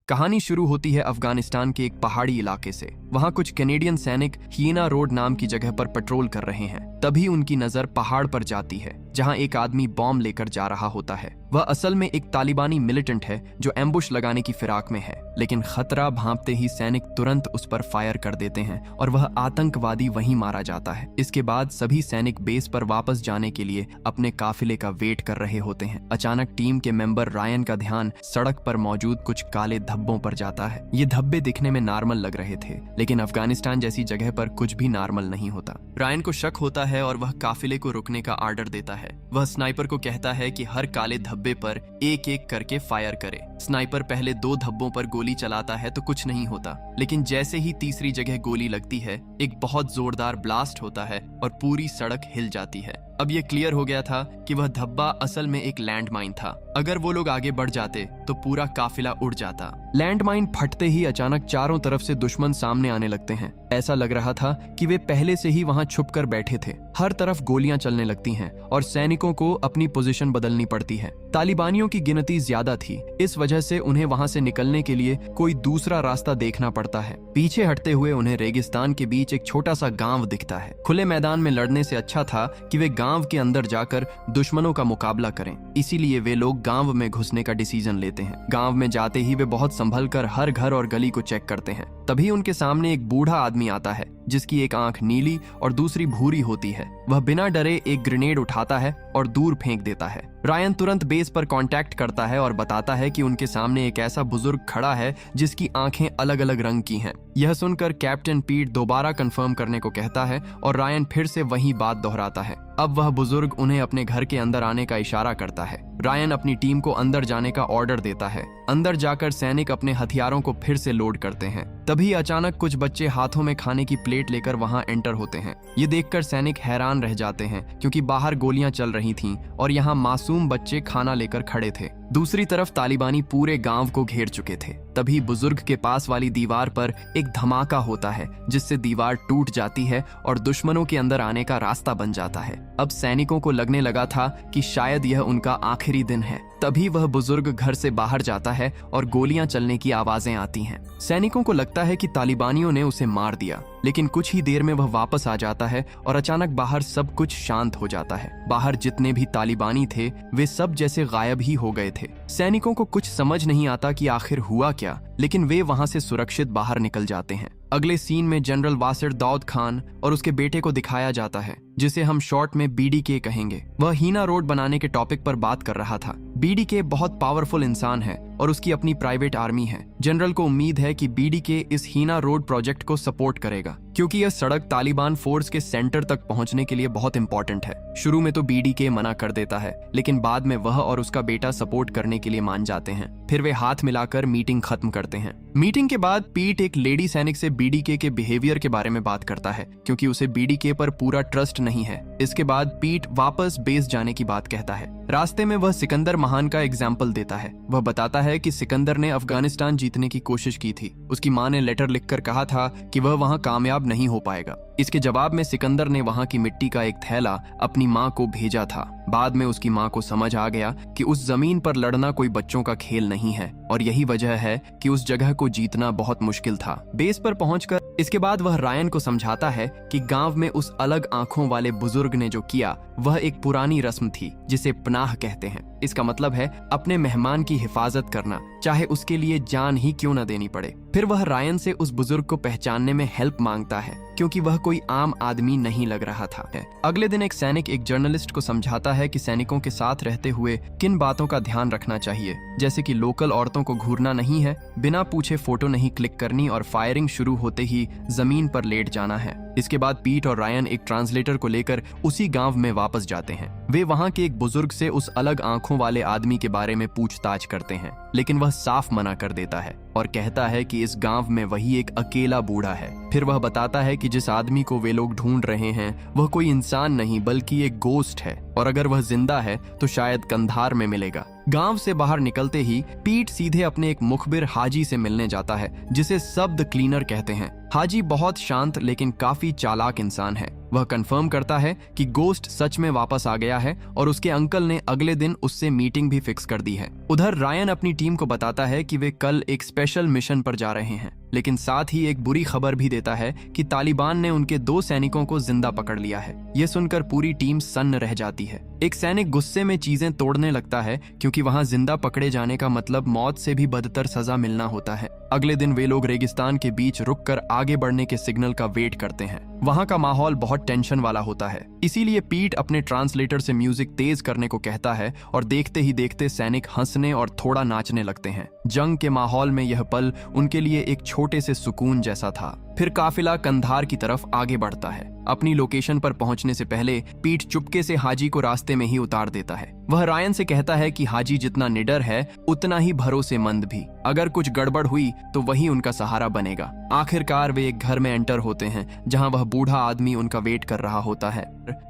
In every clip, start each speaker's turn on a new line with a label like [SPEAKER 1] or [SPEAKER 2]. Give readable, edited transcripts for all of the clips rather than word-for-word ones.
[SPEAKER 1] कहानी शुरू होती है अफगानिस्तान के एक पहाड़ी इलाके से। वहां कुछ कैनेडियन सैनिक हीना रोड नाम की जगह पर पेट्रोल कर रहे हैं। तभी उनकी नजर पहाड़ पर जाती है जहां एक आदमी बॉम्ब लेकर जा रहा होता है। वह असल में एक तालिबानी मिलिटेंट है जो एम्बुश लगाने की फिराक में है, लेकिन खतरा भांपते ही सैनिक तुरंत उस पर फायर कर देते हैं और वह आतंकवादी वहीं मारा जाता है। इसके बाद सभी सैनिक बेस पर वापस जाने के लिए अपने काफिले का वेट कर रहे होते हैं। अचानक टीम के मेंबर रायन का ध्यान सड़क पर मौजूद कुछ काले धब्बों पर जाता है। ये धब्बे दिखने में नॉर्मल लग रहे थे, लेकिन अफगानिस्तान जैसी जगह पर कुछ भी नॉर्मल नहीं होता। रायन को शक होता है और वह काफिले को रुकने का आर्डर देता है। वह स्नाइपर को कहता है कि हर काले धब्बे पर एक एक करके फायर करे। स्नाइपर पहले 2 धब्बों पर गोली चलाता है तो कुछ नहीं होता, लेकिन जैसे ही तीसरी जगह गोली लगती है एक बहुत जोरदार ब्लास्ट होता है और पूरी सड़क हिल जाती है। अब ये क्लियर हो गया था कि वह धब्बा असल में एक लैंडमाइन था। अगर वो लोग आगे बढ़ जाते तो पूरा काफिला उड़ जाता। लैंडमाइन फटते ही अचानक चारों तरफ से दुश्मन सामने आने लगते हैं। ऐसा लग रहा था कि वे पहले से ही वहां छुपकर बैठे थे। हर तरफ गोलियां चलने लगती हैं और सैनिकों को अपनी पोजीशन बदलनी पड़ती है। तालिबानियों की गिनती ज्यादा थी, इस वजह से उन्हें वहां से निकलने के लिए कोई दूसरा रास्ता देखना पड़ता है। पीछे हटते हुए उन्हें रेगिस्तान के बीच एक छोटा सा गांव दिखता है। खुले मैदान में लड़ने से अच्छा था कि वे गांव के अंदर जाकर दुश्मनों का मुकाबला करें। इसीलिए वे लोग गांव में घुसने का डिसीजन लेते हैं। गांव में जाते ही वे बहुत संभल कर हर घर और गली को चेक करते हैं। तभी उनके सामने एक बूढ़ा आदमी आता है जिसकी एक आंख नीली और दूसरी भूरी होती है। वह बिना डरे एक ग्रेनेड उठाता है और दूर फेंक देता है। रायन तुरंत बेस पर कांटेक्ट करता है और बताता है कि उनके सामने एक ऐसा बुजुर्ग खड़ा है जिसकी आंखें अलग अलग रंग की हैं। यह सुनकर कैप्टन पीट दोबारा कंफर्म करने को कहता है और रायन फिर से वही बात दोहराता है। अब वह बुजुर्ग उन्हें अपने घर के अंदर आने का इशारा करता है। रायन अपनी टीम को अंदर जाने का ऑर्डर देता है। अंदर जाकर सैनिक अपने हथियारों को फिर से लोड करते हैं। तभी अचानक कुछ बच्चे हाथों में खाने की प्लेट लेकर वहां एंटर होते हैं। ये देखकर सैनिक हैरान रह जाते हैं क्योंकि बाहर गोलियां चल रही थीं और यहाँ मासूम बच्चे खाना लेकर खड़े थे। दूसरी तरफ तालिबानी पूरे गांव को घेर चुके थे। तभी बुजुर्ग के पास वाली दीवार पर एक धमाका होता है जिससे दीवार टूट जाती है और दुश्मनों के अंदर आने का रास्ता बन जाता है। अब सैनिकों को लगने लगा था कि शायद यह उनका आखिरी दिन है। तभी वह बुजुर्ग घर से बाहर जाता है और गोलियां चलने की आवाजें आती हैं। सैनिकों को लगता है कि तालिबानियों ने उसे मार दिया, लेकिन कुछ ही देर में वह वापस आ जाता है और अचानक बाहर सब कुछ शांत हो जाता है। बाहर जितने भी तालिबानी थे वे सब जैसे गायब ही हो गए थे। सैनिकों को कुछ समझ नहीं आता कि आखिर हुआ क्या, लेकिन वे वहां से सुरक्षित बाहर निकल जाते हैं। अगले सीन में जनरल वासिर दाऊद खान और उसके बेटे को दिखाया जाता है, जिसे हम शॉर्ट में बीडीके कहेंगे। वह हीना रोड बनाने के टॉपिक पर बात कर रहा था। बीडीके बहुत पावरफुल इंसान है और उसकी अपनी प्राइवेट आर्मी है। जनरल को उम्मीद है कि बीडीके इस हीना रोड प्रोजेक्ट को सपोर्ट करेगा क्योंकि यह सड़क तालिबान फोर्स के सेंटर तक पहुंचने के लिए बहुत इंपॉर्टेंट है। शुरू में तो बीडीके मना कर देता है, लेकिन बाद में वह और उसका बेटा सपोर्ट करने के लिए मान जाते हैं। फिर वे हाथ मिलाकर मीटिंग खत्म करते हैं। मीटिंग के बाद पीट एक लेडी सैनिक से बीडीके के बिहेवियर के बारे में बात करता है क्योंकि उसे बीडीके पर पूरा ट्रस्ट नहीं है। इसके बाद पीट वापस बेस जाने की बात कहता है। रास्ते में वह सिकंदर महान का एग्जाम्पल देता है। वह बताता है कि सिकंदर ने अफगानिस्तान जीतने की कोशिश की थी। उसकी माँ ने लेटर लिखकर कहा था कि वह वहां कामयाब नहीं हो पाएगा। इसके जवाब में सिकंदर ने वहां की मिट्टी का एक थैला अपनी माँ को भेजा था। बाद में उसकी माँ को समझ आ गया कि उस जमीन पर लड़ना कोई बच्चों का खेल नहीं है और यही वजह है कि उस जगह को जीतना बहुत मुश्किल था। बेस पर पहुंचकर इसके बाद वह रायन को समझाता है कि गांव में उस अलग आंखों वाले बुजुर्ग ने जो किया वह एक पुरानी रस्म थी जिसे पनाह कहते हैं। इसका मतलब है अपने मेहमान की हिफाजत करना, चाहे उसके लिए जान ही क्यों न देनी पड़े। फिर वह रायन से उस बुजुर्ग को पहचानने में हेल्प मांगता है क्योंकि वह कोई आम आदमी नहीं लग रहा था। अगले दिन एक सैनिक एक जर्नलिस्ट को समझाता है कि सैनिकों के साथ रहते हुए किन बातों का ध्यान रखना चाहिए, जैसे कि लोकल औरतों को घूरना नहीं है, बिना पूछे फोटो नहीं क्लिक करनी और फायरिंग शुरू होते ही जमीन पर लेट जाना है। इसके बाद पीट और रायन एक ट्रांसलेटर को लेकर उसी गांव में वापस जाते हैं। वे वहां के एक बुजुर्ग से उस अलग आंखों वाले आदमी के बारे में पूछताछ करते हैं, लेकिन वह साफ मना कर देता है और कहता है कि इस गांव में वही एक अकेला बूढ़ा है। फिर वह बताता है कि जिस आदमी को वे लोग ढूंढ रहे हैं वह कोई इंसान नहीं बल्कि एक गोस्ट है और अगर वह जिंदा है तो शायद कंधार में मिलेगा। गांव से बाहर निकलते ही पीट सीधे अपने एक मुखबिर हाजी से मिलने जाता है, जिसे शब्द क्लीनर कहते हैं। हाजी बहुत शांत लेकिन काफी चालाक इंसान है। वह कंफर्म करता है कि गोस्ट सच में वापस आ गया है और उसके अंकल ने अगले दिन उससे मीटिंग भी फिक्स कर दी है। उधर रायन अपनी टीम को बताता है कि वे कल एक स्पेशल मिशन पर जा रहे हैं, लेकिन साथ ही एक बुरी खबर भी देता है कि तालिबान ने उनके 2 सैनिकों को जिंदा पकड़ लिया है। यह सुनकर पूरी टीम सन्न रह जाती है। एक सैनिक गुस्से में चीजें तोड़ने लगता है, क्योंकि वहां जिंदा पकड़े जाने का मतलब मौत से भी बदतर सजा मिलना होता है। अगले दिन वे लोग रेगिस्तान के बीच रुककर आगे बढ़ने के सिग्नल का वेट करते हैं। वहां का माहौल बहुत टेंशन वाला होता है, इसीलिए पीट अपने ट्रांसलेटर से म्यूजिक तेज करने को कहता है और देखते ही देखते सैनिक हंसने और थोड़ा नाचने लगते हैं। जंग के माहौल में यह पल उनके लिए एक छोटे से सुकून जैसा था। फिर काफिला कंधार की तरफ आगे बढ़ता है। अपनी लोकेशन पर पहुंचने से पहले पीट चुपके से हाजी को रास्ते में ही उतार देता है। वह रायन से कहता है कि हाजी जितना निडर है उतना ही भरोसेमंद भी। अगर कुछ गड़बड़ हुई तो वही उनका सहारा बनेगा। आखिरकार वे एक घर में एंटर होते हैं, जहां वह बूढ़ा आदमी उनका वेट कर रहा होता है।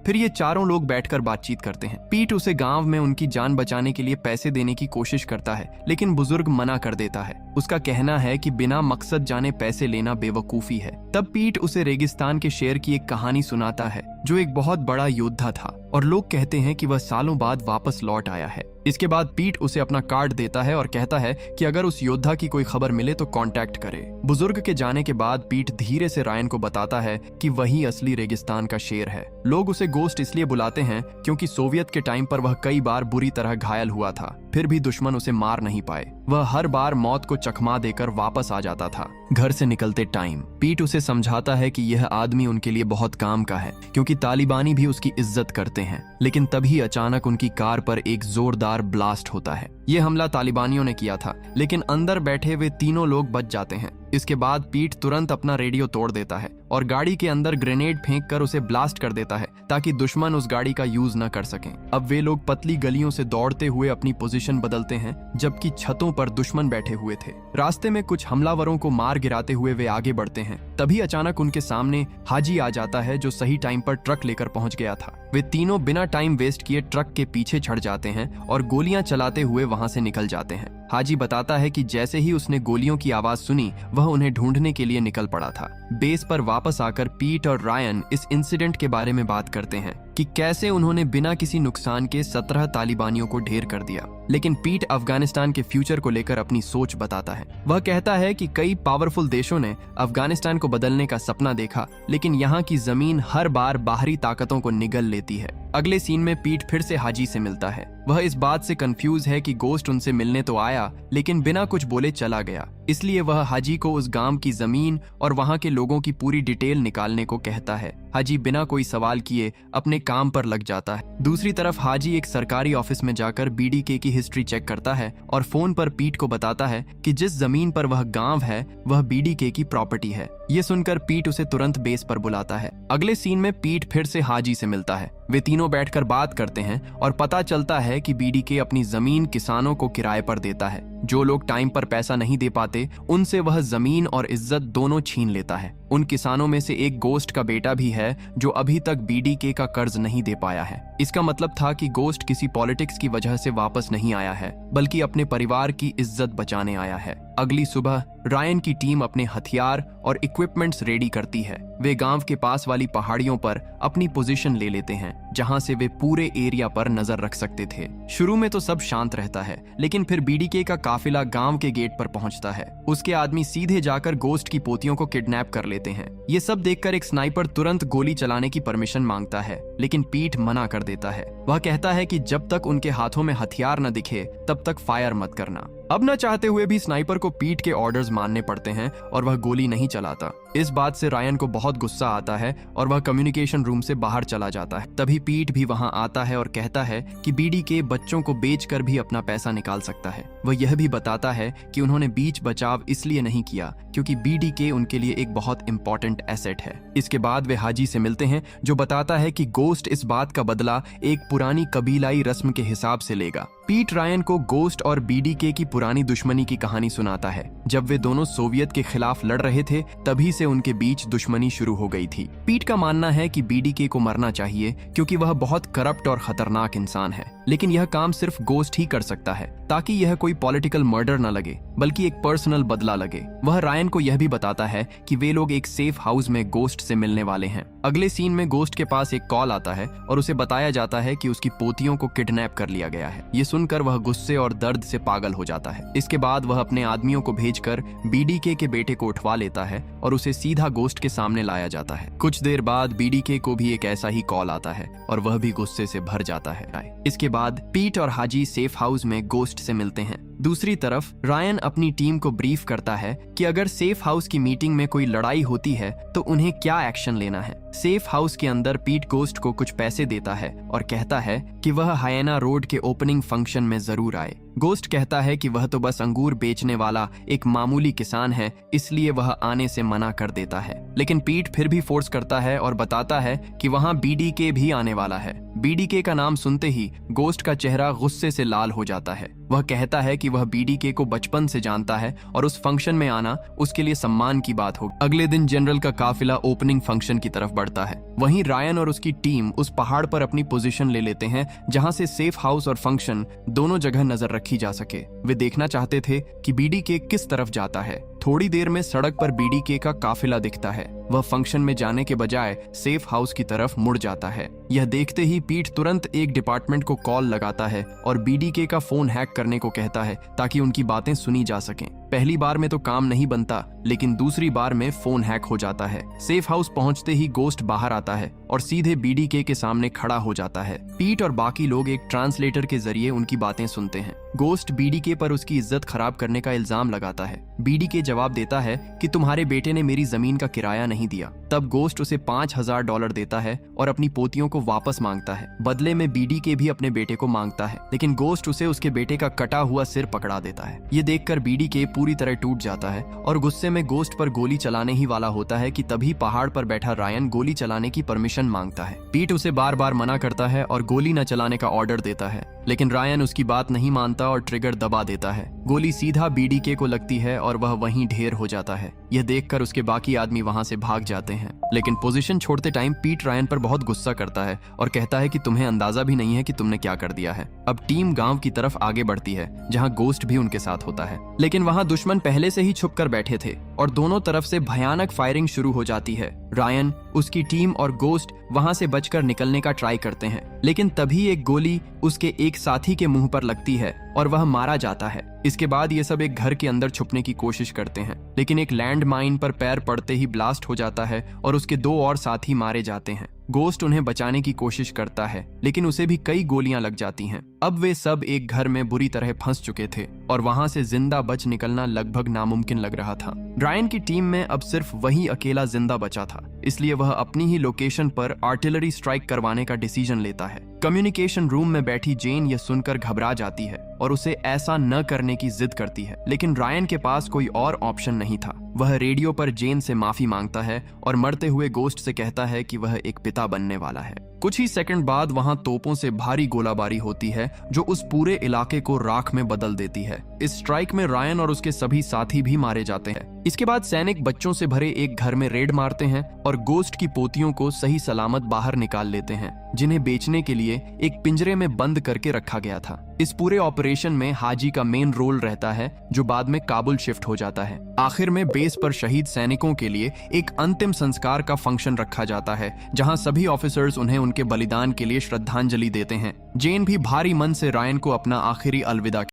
[SPEAKER 1] फिर ये चारों लोग बैठकर बातचीत करते हैं। पीट उसे गांव में उनकी जान बचाने के लिए पैसे देने की कोशिश करता है, लेकिन बुजुर्ग मना कर देता है। उसका कहना है कि बिना मकसद जाने पैसे लेना बेवकूफी है। तब पीट उसे रेगिस्तान के शेर की एक कहानी सुनाता है, जो एक बहुत बड़ा योद्धा था और लोग कहते हैं कि वह सालों बाद वापस लौट आया है। इसके बाद पीट उसे अपना कार्ड देता है और कहता है कि अगर उस योद्धा की कोई खबर मिले तो कांटेक्ट करे। बुजुर्ग के जाने के बाद पीट धीरे से रायन को बताता है कि वही असली रेगिस्तान का शेर है। लोग उसे गोस्ट इसलिए बुलाते हैं क्योंकि सोवियत के टाइम पर वह कई बार बुरी तरह घायल हुआ था, फिर भी दुश्मन उसे मार नहीं पाए। वह हर बार मौत को चकमा देकर वापस आ जाता था। घर से निकलते टाइम पीट उसे समझाता है कि यह आदमी उनके लिए बहुत काम का है, क्योंकि तालिबानी भी उसकी इज्जत करते हैं। लेकिन तभी अचानक उनकी कार पर एक जोरदार ब्लास्ट होता है। यह हमला तालिबानियों ने किया था, लेकिन अंदर बैठे वे तीनों लोग बच जाते हैं। इसके बाद पीट तुरंत अपना रेडियो तोड़ देता है और गाड़ी के अंदर ग्रेनेड फेंककर उसे ब्लास्ट कर देता है, ताकि दुश्मन उस गाड़ी का यूज न कर सकें। अब वे लोग पतली गलियों से दौड़ते हुए अपनी पोजीशन बदलते हैं, जबकि छतों पर दुश्मन बैठे हुए थे। रास्ते में कुछ हमलावरों को मार गिराते हुए वे आगे बढ़ते हैं। तभी अचानक उनके सामने हाजी आ जाता है, जो सही टाइम पर ट्रक लेकर पहुंच गया था। वे तीनों बिना टाइम वेस्ट किए ट्रक के पीछे चढ़ जाते हैं और गोलियां चलाते हुए वहां से निकल जाते हैं। हाजी बताता है कि जैसे ही उसने गोलियों की आवाज सुनी, वह उन्हें ढूंढने के लिए निकल पड़ा था। बेस पर वापस आकर पीट और रायन इस इंसिडेंट के बारे में बात करते हैं कि कैसे उन्होंने बिना किसी नुकसान के 17 तालिबानियों को ढेर कर दिया। लेकिन पीट अफगानिस्तान के फ्यूचर को लेकर अपनी सोच बताता है। वह कहता है कि कई पावरफुल देशों ने अफगानिस्तान को बदलने का सपना देखा, लेकिन यहाँ की जमीन हर बार बाहरी ताकतों को निगल लेती है। अगले सीन में पीट फिर से हाजी से मिलता है। वह इस बात से कंफ्यूज है कि गोस्ट उनसे मिलने तो आया, लेकिन बिना कुछ बोले चला गया। इसलिए वह हाजी को उस गांव की जमीन और वहां के लोगों की पूरी डिटेल निकालने को कहता है। हाजी बिना कोई सवाल किए अपने काम पर लग जाता है। दूसरी तरफ हाजी एक सरकारी ऑफिस में जाकर बीडीके की हिस्ट्री चेक करता है और फोन पर पीट को बताता है कि जिस जमीन पर वह गांव है वह बीडीके की प्रॉपर्टी है। ये सुनकर पीट उसे तुरंत बेस पर बुलाता है। अगले सीन में पीट फिर से हाजी से मिलता है। वे तीनों बैठकर बात करते हैं और पता चलता है कि बीडीके अपनी जमीन किसानों को किराए पर देता है। जो लोग टाइम पर पैसा नहीं दे पाते, उनसे वह जमीन और इज्जत दोनों छीन लेता है। उन किसानों में से एक गोस्ट का बेटा भी है, जो अभी तक बीडीके का कर्ज नहीं दे पाया है। इसका मतलब था कि गोस्ट किसी पॉलिटिक्स की वजह से वापस नहीं आया है, बल्कि अपने परिवार की इज्जत बचाने आया है। अगली सुबह रायन की टीम अपने हथियार और इक्विपमेंट्स रेडी करती है। वे गांव के पास वाली पहाड़ियों पर अपनी पोजीशन ले लेते हैं, जहां से वे पूरे एरिया पर नजर रख सकते थे। शुरू में तो सब शांत रहता है, लेकिन फिर बीडीके का काफिला गांव के गेट पर पहुंचता है। उसके आदमी सीधे जाकर गोस्ट की पोतियों को किडनैप कर लेते हैं। ये सब देखकर एक स्नाइपर तुरंत गोली चलाने की परमिशन मांगता है, लेकिन पीट मना कर देता है। वह कहता है कि जब तक उनके हाथों में हथियार न दिखे तब तक फायर मत करना। अब न चाहते हुए भी स्नाइपर को पीट के ऑर्डर्स मानने पड़ते हैं और वह गोली नहीं चलाता। इस बात से रायन को बहुत गुस्सा आता है और वह कम्युनिकेशन रूम से बाहर चला जाता है। तभी पीट भी वहां आता है और कहता है कि बीडीके बच्चों को बेचकर भी अपना पैसा निकाल सकता है। वह यह भी बताता है कि उन्होंने बीच बचाव इसलिए नहीं किया क्योंकि बीडीके उनके लिए एक बहुत इंपॉर्टेंट एसेट है। इसके बाद वे हाजी से मिलते हैं, जो बताता है कि गोस्ट इस बात का बदला एक पुरानी कबीलाई रस्म के हिसाब से लेगा। पीट रायन को गोस्ट और बीडीके की पुरानी दुश्मनी की कहानी सुनाता है। जब वे दोनों सोवियत के खिलाफ लड़ रहे थे तभी से उनके बीच दुश्मनी शुरू हो गई थी। पीट का मानना है कि बीडीके को मरना चाहिए क्योंकि वह बहुत करप्ट और खतरनाक इंसान है, लेकिन यह काम सिर्फ गोस्ट ही कर सकता है ताकि यह कोई पॉलिटिकल मर्डर न लगे बल्कि एक पर्सनल बदला लगे। वह रायन को यह भी बताता है कि वे लोग एक सेफ हाउस में गोस्ट से मिलने वाले हैं। अगले सीन में गोस्ट के पास एक कॉल आता है और उसे बताया जाता है कि उसकी पोतियों को किडनैप कर लिया गया है। ये सुनकर वह गुस्से और दर्द से पागल हो जाता है। इसके बाद वह अपने आदमियों को भेजकर बीडीके के बेटे को उठवा लेता है और उसे सीधा गोस्ट के सामने लाया जाता है। कुछ देर बाद बीडीके को भी एक ऐसा ही कॉल आता है और वह भी गुस्से से भर जाता है। इसके बाद पीट और हाजी सेफ हाउस में गोस्ट से मिलते हैं। दूसरी तरफ रायन अपनी टीम को ब्रीफ करता है कि अगर सेफ हाउस की मीटिंग में कोई लड़ाई होती है तो उन्हें क्या एक्शन लेना है। सेफ हाउस के अंदर पीट गोस्ट को कुछ पैसे देता है और कहता है कि वह हायना रोड के ओपनिंग फंक्शन में जरूर आए। गोस्ट कहता है कि वह तो बस अंगूर बेचने वाला एक मामूली किसान है, इसलिए वह आने से मना कर देता है। लेकिन पीट फिर भी फोर्स करता है और बताता है कि वहां बीडीके भी आने वाला है। बीडीके का नाम सुनते ही गोस्ट का चेहरा गुस्से से लाल हो जाता है। वह कहता है कि वह बीडीके को बचपन से जानता है और उस फंक्शन में आना उसके लिए सम्मान की बात होगी। अगले दिन जनरल का काफिला ओपनिंग फंक्शन की तरफ बढ़ता है। वहीं रायन और उसकी टीम उस पहाड़ पर अपनी पोजीशन ले लेते हैं जहां से सेफ हाउस और फंक्शन दोनों जगह नजर रखी जा सके। वे देखना चाहते थे कि बीडीके किस तरफ जाता है। थोड़ी देर में सड़क पर बीडीके का काफिला दिखता है। वह फंक्शन में जाने के बजाय सेफ हाउस की तरफ मुड़ जाता है। यह देखते ही पीट तुरंत एक डिपार्टमेंट को कॉल लगाता है और बीडीके का फोन हैक करने को कहता है ताकि उनकी बातें सुनी जा सकें। पहली बार में तो काम नहीं बनता, लेकिन दूसरी बार में फोन हैक हो जाता है। सेफ हाउस पहुंचते ही गोस्ट बाहर आता है और सीधे बीडीके के सामने खड़ा हो जाता है। पीट और बाकी लोग एक ट्रांसलेटर के जरिए उनकी बातें सुनते हैं। गोस्ट बीडीके पर उसकी इज्जत खराब करने का इल्जाम लगाता है। बीडीके जवाब देता है कि तुम्हारे बेटे ने मेरी जमीन का किराया नहीं दिया। तब गोस्ट उसे $5000 देता है और अपनी पोतियों को वापस मांगता है। बदले में बीडीके भी अपने बेटे को मांगता है, लेकिन गोस्ट उसे उसके बेटे का कटा हुआ सिर पकड़ा देता है। ये देखकर बीडीके पूरी तरह टूट जाता है और गुस्से में गोस्ट पर गोली चलाने ही वाला होता है कि तभी पहाड़ पर बैठा रायन गोली चलाने की परमिशन मांगता है। पीट उसे बार बार मना करता है और गोली न चलाने का ऑर्डर देता है, लेकिन रायन उसकी बात नहीं मानता और ट्रिगर दबा देता है। गोली सीधा बीडीके को लगती है और वह वहीं ढेर हो जाता है। यह देखकर उसके बाकी आदमी वहां से भाग जाते हैं, लेकिन पोजीशन छोड़ते टाइम पीट रायन पर बहुत गुस्सा करता है और कहता है कि तुम्हें अंदाजा भी नहीं है कि तुमने क्या कर दिया है। अब टीम गांव की तरफ आगे बढ़ती है जहां गोस्ट भी उनके साथ होता है, लेकिन वहां दुश्मन पहले से ही छुप कर बैठे थे और दोनों तरफ से भयानक फायरिंग शुरू हो जाती है। रायन, उसकी टीम और गोस्ट वहां से बचकर निकलने का ट्राई करते हैं, लेकिन तभी एक गोली उसके एक साथी के मुंह पर लगती है और वह मारा जाता है। इसके बाद ये सब एक घर के अंदर छुपने की कोशिश करते हैं, लेकिन एक लैंड माइन पर पैर पड़ते ही ब्लास्ट हो जाता है और उसके 2 और साथी मारे जाते हैं। गोस्ट उन्हें बचाने की कोशिश करता है, लेकिन उसे भी कई गोलियां लग जाती हैं। अब वे सब एक घर में बुरी तरह फंस चुके थे और वहां से जिंदा बच निकलना लगभग नामुमकिन लग रहा था। रायन की टीम में अब सिर्फ वही अकेला जिंदा बचा था, इसलिए वह अपनी ही लोकेशन पर आर्टिलरी स्ट्राइक करवाने का डिसीजन लेता है। कम्युनिकेशन रूम में बैठी जेन यह सुनकर घबरा जाती है और उसे ऐसा न करने की जिद करती है, लेकिन रायन के पास कोई और ऑप्शन नहीं था। वह रेडियो पर जेन से माफी मांगता है और मरते हुए गोस्ट से कहता है कि वह एक पिता बनने वाला है। कुछ ही सेकंड बाद वहां तोपों से भारी गोलाबारी होती है जो उस पूरे इलाके को राख में बदल देती है। इस स्ट्राइक में रायन और उसके सभी साथी भी मारे जाते हैं। इसके बाद सैनिक बच्चों से भरे एक घर में रेड मारते हैं और गोस्ट की पोतियों को सही सलामत बाहर निकाल लेते हैं, जिन्हें बेचने के लिए एक पिंजरे में बंद करके रखा गया था। इस पूरे ऑपरेशन में हाजी का मेन रोल रहता है, जो बाद में काबुल शिफ्ट हो जाता है। आखिर में बेस पर शहीद सैनिकों के लिए एक अंतिम संस्कार का फंक्शन रखा जाता है, जहां सभी ऑफिसर्स उन्हें उनके बलिदान के लिए श्रद्धांजलि देते हैं। जेन भी भारी मन से रायन को अपना आखिरी अलविदा